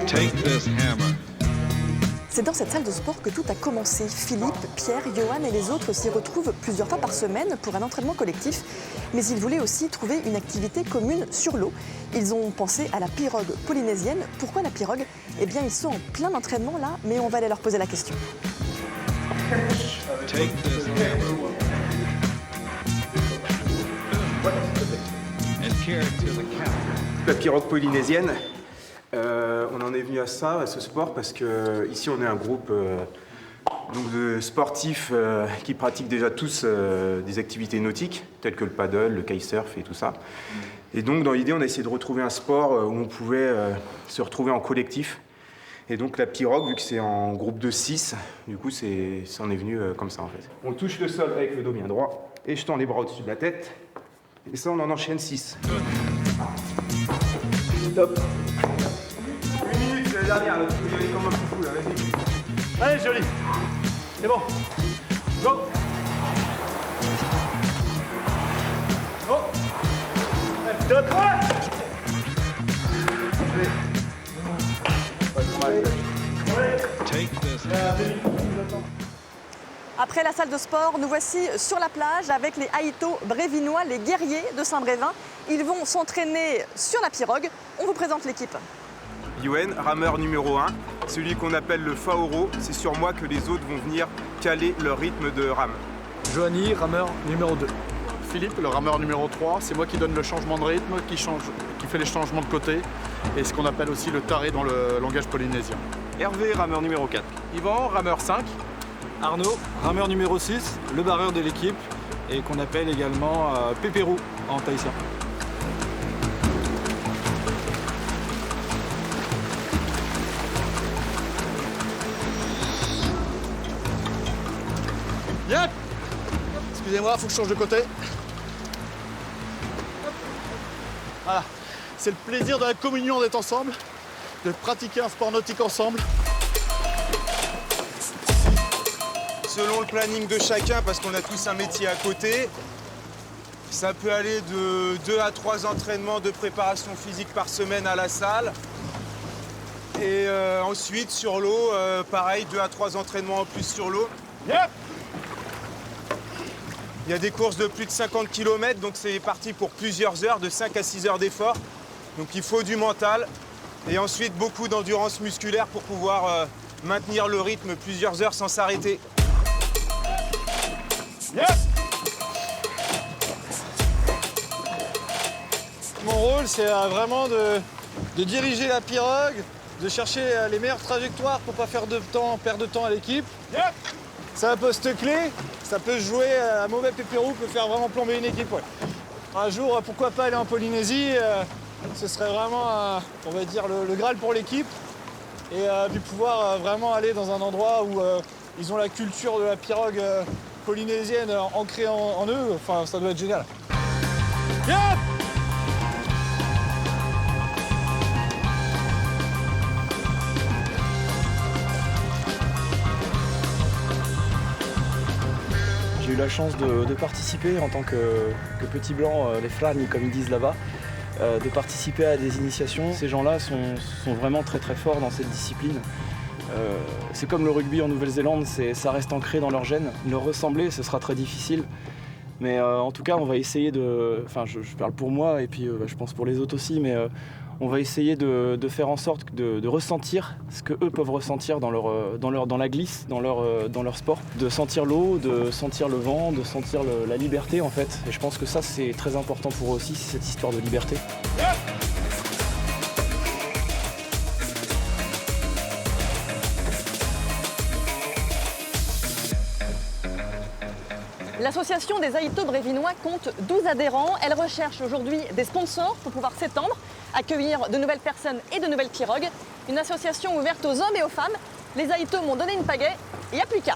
Take this hammer. C'est dans cette salle de sport que tout a commencé. Philippe, Pierre, Johan et les autres s'y retrouvent plusieurs fois par semaine pour un entraînement collectif. Mais ils voulaient aussi trouver une activité commune sur l'eau. Ils ont pensé à la pirogue polynésienne. Pourquoi la pirogue? Eh bien, ils sont en plein entraînement là, mais on va aller leur poser la question. Take this hammer. And carry it to the counter. La pirogue polynésienne, on en est venu à ça, à ce sport, parce que ici on est un groupe donc de sportifs qui pratiquent déjà tous des activités nautiques, telles que le paddle, le kitesurf et tout ça. Et donc dans l'idée, on a essayé de retrouver un sport où on pouvait se retrouver en collectif. Et donc la pirogue, vu que c'est en groupe de 6, du coup ça en est venu comme ça en fait. On touche le sol avec le dos bien droit, et je tends les bras au-dessus de la tête, et ça on en enchaîne 6. Top. 1 minute, c'est la dernière, là. Tu peux y aller comme un fou, là, vas-y. Allez, joli. C'est bon. Go. Go. Top. Take this hammer. Après la salle de sport, nous voici sur la plage avec les Aïtos brévinois, les guerriers de Saint-Brévin. Ils vont s'entraîner sur la pirogue. On vous présente l'équipe. Yoann, rameur numéro 1, celui qu'on appelle le Faoro. C'est sur moi que les autres vont venir caler leur rythme de rame. Johanny, rameur numéro 2. Philippe, le rameur numéro 3, c'est moi qui donne le changement de rythme, qui fait les changements de côté, et ce qu'on appelle aussi le taré dans le langage polynésien. Hervé, rameur numéro 4. Yvan, rameur 5. Arnaud, rameur numéro 6, le barreur de l'équipe, et qu'on appelle également Pépérou en tahitien. Yep. Excusez-moi, faut que je change de côté. Voilà, c'est le plaisir de la communion d'être ensemble, de pratiquer un sport nautique ensemble. Selon le planning de chacun, parce qu'on a tous un métier à côté, ça peut aller de 2 à 3 entraînements de préparation physique par semaine à la salle. Et ensuite, sur l'eau, pareil, 2 à 3 entraînements en plus sur l'eau. Yep. Il y a des courses de plus de 50 km, donc c'est parti pour plusieurs heures, de 5 à 6 heures d'effort. Donc il faut du mental et ensuite beaucoup d'endurance musculaire pour pouvoir maintenir le rythme plusieurs heures sans s'arrêter. Yes. Mon rôle, c'est vraiment de diriger la pirogue, de chercher les meilleures trajectoires pour pas faire perdre de temps à l'équipe. Yep. C'est un poste clé, ça peut jouer, un mauvais pépérou peut faire vraiment plomber une équipe. Ouais. Un jour, pourquoi pas aller en Polynésie, ce serait vraiment, on va dire, le Graal pour l'équipe. Et puis pouvoir vraiment aller dans un endroit où ils ont la culture de la pirogue polynésienne ancrée en eux, enfin ça doit être génial. Yep. J'ai eu la chance de participer en tant que petit blanc, les frani comme ils disent là-bas, de participer à des initiations. Ces gens-là sont vraiment très très forts dans cette discipline. C'est comme le rugby en Nouvelle-Zélande, ça reste ancré dans leur gène. Leur ressembler, ce sera très difficile. Mais en tout cas, on va essayer de... Enfin, je parle pour moi et puis je pense pour les autres aussi, mais on va essayer de faire en sorte de ressentir ce qu'eux peuvent ressentir dans la glisse, dans leur sport. De sentir l'eau, de sentir le vent, de sentir la liberté en fait. Et je pense que ça, c'est très important pour eux aussi, c'est cette histoire de liberté. L'association des Aïtos brévinois compte 12 adhérents. Elle recherche aujourd'hui des sponsors pour pouvoir s'étendre, accueillir de nouvelles personnes et de nouvelles pirogues. Une association ouverte aux hommes et aux femmes. Les Aïtos m'ont donné une pagaie, il n'y a plus qu'à.